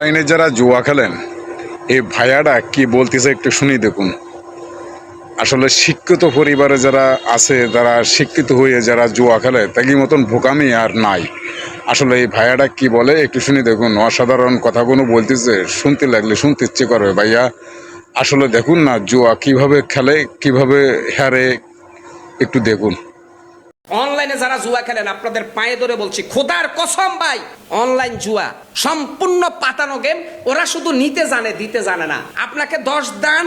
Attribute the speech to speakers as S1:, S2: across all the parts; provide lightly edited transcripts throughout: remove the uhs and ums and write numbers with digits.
S1: অনলাইনে যারা জুয়া খেলেন, এই ভাইয়াটা কি বলতেছে একটু শুনি দেখুন। আসলে শিক্ষিত পরিবারে যারা আছে, যারা শিক্ষিত হয়ে যারা জুয়া খেলে, তাদের মতন বোকামি আর নাই। আসলে এই ভাইয়াটা কি বলে একটু শুনি দেখুন। অসাধারণ কথাগুলো বলতেছে, শুনতে লাগলে শুনতে ইচ্ছে করবে ভাইয়া। আসলে দেখুন না জুয়া কিভাবে খেলে, কিভাবে হারে, একটু দেখুন।
S2: অনলাইনে যারা জুয়া খেলেন আপনাদের পায়ে ধরে বলছি, খোদার কসম ভাই, অনলাইন জুয়া সম্পূর্ণ পাতানো গেম। ওরা শুধু নিতে জানে, দিতে জানে না। আপনাকে 10 দান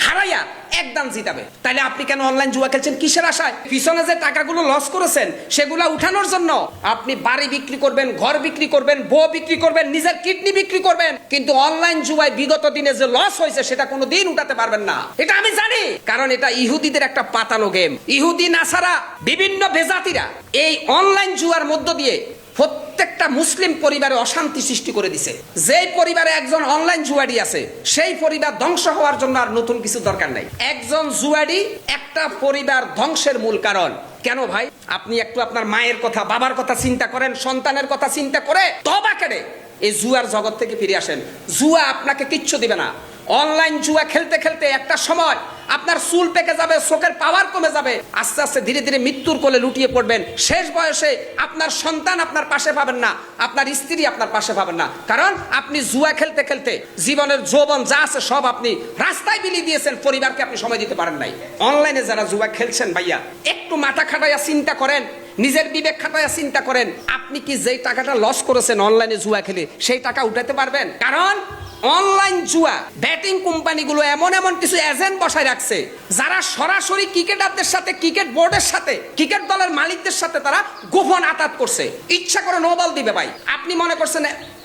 S2: হারাইয়া 1 দান জিতাবে। তাইলে আপনি কেন অনলাইন জুয়া খেলছেন? কিসের আশায়? পিছনে যে টাকাগুলো লস করেছেন সেগুলো উঠানোর জন্য আপনি বাড়ি বিক্রি করবেন, ঘর বিক্রি করবেন, বউ বিক্রি করবেন, নিজের কিডনি বিক্রি করবেন। কিন্তু অনলাইন জুয়ায় বিগত দিনে যে লস হয়েছে সেটা কোনোদিন উঠাতে পারবেন না। এটা আমি জানি, কারণ এটা ইহুদিদের একটা পাতানো গেম। ইহুদি নাসারা বিভিন্ন বেজাতিরা এই অনলাইন জুয়ার মধ্য দিয়ে প্রত্যেকটা মুসলিম পরিবারে অশান্তি সৃষ্টি করে দিছে। যেই পরিবারে একজন অনলাইন জুয়াড়ি আছে সেই পরিবার ধ্বংস হওয়ার জন্য আর নতুন কিছু দরকার নাই। একজন জুয়াড়ি একটা পরিবার ধ্বংসের মূল কারণ। কেন ভাই? আপনি একটু আপনার মায়ের কথা, বাবার কথা চিন্তা করেন, সন্তানের কথা চিন্তা করে তওবা করে এই জুয়ার জগৎ থেকে ফিরে আসেন। জুয়া আপনাকে কিচ্ছু দিবে না। অনলাইন জুয়া খেলতে খেলতে একটা সময় আপনার চুল পেকে যাবে, চোখের পাওয়ার কমে যাবে, আস্তে আস্তে ধীরে ধীরে মৃত্যুর কোলে লুটিয়ে পড়বেন। শেষ বয়সে আপনার সন্তান আপনার পাশে পাবেন না, আপনার স্ত্রী আপনার পাশে পাবেন না, কারণ আপনি জুয়া খেলতে খেলতে জীবনের যৌবন যা আছে সব আপনি রাস্তায় বিলিয়ে দিয়েছেন, পরিবারকে আপনি সময় দিতে পারেন নাই। অনলাইনে যারা জুয়া খেলছেন ভাইয়া, একটু মাথা খাটাইয়া চিন্তা করেন, নিজের বিবেক খাটাইয়া চিন্তা করেন, আপনি কি যেই টাকাটা লস করেছেন অনলাইনে জুয়া খেলে সেই টাকা উঠাতে পারবেন? কারণ অনলাইন জুয়া ব্যাটিং কোম্পানিগুলো এমন এমন কিছু এজেন্ট বসায় রাখছে যারা সরাসরি ক্রিকেটারদের সাথে, ক্রিকেট বোর্ডের সাথে, ক্রিকেট দলের মালিকদের সাথে তারা গোপন আতাত করছে। ইচ্ছা করে নো বল দিবে ভাই। আপনি মনে করছেন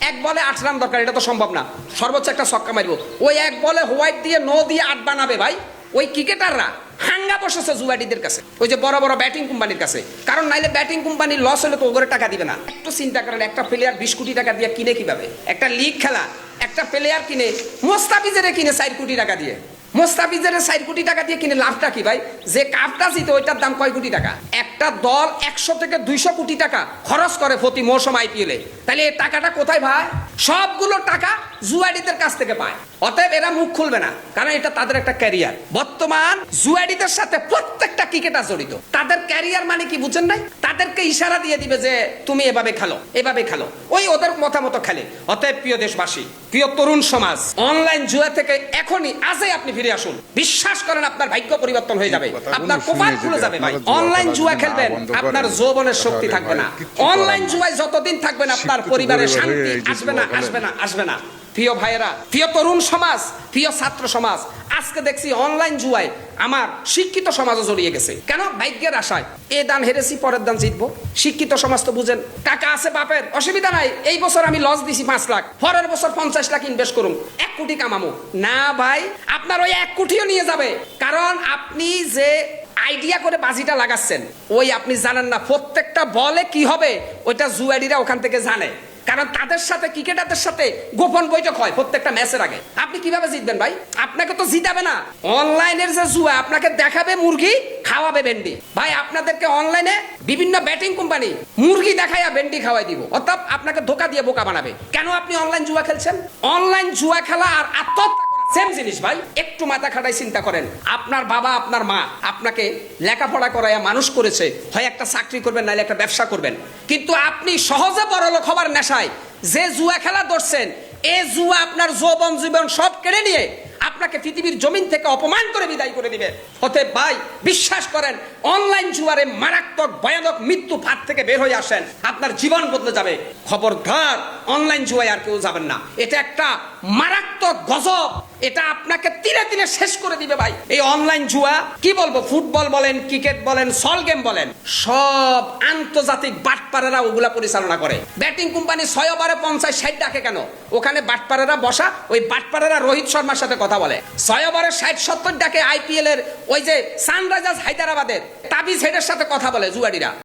S2: 1 বলে 8 রান দরকার, এটা তো সম্ভব না। সর্বোচ্চ একটা ছক্কা মারবো, ওই 1 বলে হোয়াইট দিয়ে নো দিয়ে 8 বানাবে ভাই। ওই ক্রিকেটাররা হাঙ্গা বসেছে জুয়াডিদের কাছে, ওই যে বড় বড় ব্যাটিং কোম্পানির কাছে। কারণ নাইলে ব্যাটিং কোম্পানির লস হলে তো ওগরে টাকা দিবে না। একটু চিন্তা করেন, একটা প্লেয়ার 20 কোটি টাকা দিয়ে কিনে কিভাবে? একটা লিগ খেলা একটা প্লেয়ার কিনে, মোস্তাফিজের কিনে 4 কোটি টাকা দিয়ে। মোস্তাফিজের 4 কোটি টাকা দিয়ে কিনে লাভটা কি ভাই? যে কাপটা জিতে ওইটার দাম কয় কোটি টাকা? একটা দল 100 থেকে 200 কোটি টাকা খরচ করে প্রতি মৌসুম আইপিএলে। তাহলে এই টাকাটা কোথায় ভাই? সবগুলো টাকা জুয়াডিদের কাছ থেকে পায়। অতএব এরা মুখ খুলবে না, কারণ এটা তাদের একটা ক্যারিয়ার। বর্তমান জুয়াডিদের সাথে প্রত্যেকটা ক্রিকেটার জড়িত। তাদের ক্যারিয়ার মানে কি বুঝেন নাই? তাদেরকে ইশারা দিয়ে দিবে যে তুমি এভাবে খেলো, এভাবে খেলো, ওই ওদের মতামতো খেলে। অতএব প্রিয় দেশবাসী, প্রিয় তরুণ সমাজ, অনলাইন জুয়া থেকে এখনই আজই আপনি ফিরে আসুন। বিশ্বাস করেন আপনার ভাগ্য পরিবর্তন হয়ে যাবে, আপনার কপাল খুলে যাবে ভাই। অনলাইন জুয়া খেলবেন, আপনার যৌবনের শক্তি থাকবে না। অনলাইন জুয়ায় যতদিন থাকবেন আপনার পরিবারের শান্তি আসবে না, আসবে না, আসবে না। প্রিয় ভাইয়েরা, প্রিয় তরুণ সমাজ, প্রিয় ছাত্র সমাজ, আজকে দেখছি অনলাইন জুয়ায় আমার শিক্ষিত সমাজও জড়িয়ে গেছে। কেন? ভাগ্যের আশায়। এ দান হেরেছি, পরের দান জিতবো। শিক্ষিত সমাজ তো বুঝেন, টাকা আছে বাপের, অসুবিধা নাই। এই বছর আমি লস দিছি 5 লাখ, পরের বছর 50 লাখ ইনভেস্ট করুন, 1 কোটি কামামো। না ভাই, আপনার ওই 1 কোটিও নিয়ে যাবে। কারণ আপনি যে আইডিয়া করে বাজিটা লাগাচ্ছেন, ওই আপনি জানেন না প্রত্যেকটা বলে কি হবে, ওইটা জুয়াডিরা ওখান থেকে জানে। কারণ তাদের সাথে, ক্রিকেটারদের সাথে গোপন বৈঠক হয় প্রত্যেকটা ম্যাচের আগে। আপনি কিভাবে জিতবেন ভাই? আপনাকে তো জিতাবে না। অনলাইনের যে জুয়া, আপনাকে দেখাবে মুরগি, খাওয়াবে ভেন্ডি। ভাই আপনাদেরকে অনলাইনে বিভিন্ন ব্যাটিং কোম্পানি মুরগি দেখাইয়া ভেন্ডি খাওয়াই দিব, অর্থাৎ আপনাকে ধোকা দিয়ে বোকা বানাবে। কেন আপনি অনলাইন জুয়া খেলছেন? অনলাইন জুয়া খেলা আর আত্মহত্যা সেম জিনিস ভাই। একটু মাথা খাটাই চিন্তা করেন। আপনার বাবা, আপনার মা আপনাকে লেখাপড়া করাইয়া মানুষ করেছে, হয় একটা চাকরি করবেন, নাইলে একটা ব্যবসা করবেন। কিন্তু আপনি সহজে বড়লোক হবার নেশায় যে জুয়া খেলা ধরছেন, এই জুয়া আপনার যৌবন জীবন সব কেড়ে নিয়ে আপনাকে পৃথিবীর জমিন থেকে অপমান করে বিদায় করে দিবে। অতএব ভাই বিশ্বাস করেন, অনলাইন জুয়ারে মারাত্মক ভয়ানক মৃত্যু ফাঁদ থেকে বের হয়ে আসেন, আপনার জীবন বদলে যাবে। খবরদার অনলাইন জুয়ায় আর কেউ যাবেন না। এটা একটা মারাত্মক গজব, এটা আপনাকে তিলে তিলে শেষ করে দিবে ভাই। এই অনলাইন জুয়া কি বলবো, ফুটবল বলেন, ক্রিকেট বলেন, সল গেম বলেন, সব আন্তর্জাতিক বাটপারেরা ওগুলা পরিচালনা করে। ব্যাটিং কোম্পানি 6 ওভারে 50-60 ডাকে কেন? ওখানে বাটপারেরা বসা, ওই বাটপারেরা রোহিত শর্মার সাথে কথা বলে। 6 ওভারে 60-70 ডাকে আইপিএল এর ওই যে সানরাইজার্স হায়দ্রাবাদের তাবিজ হেডের সাথে কথা বলে জুয়াডিরা।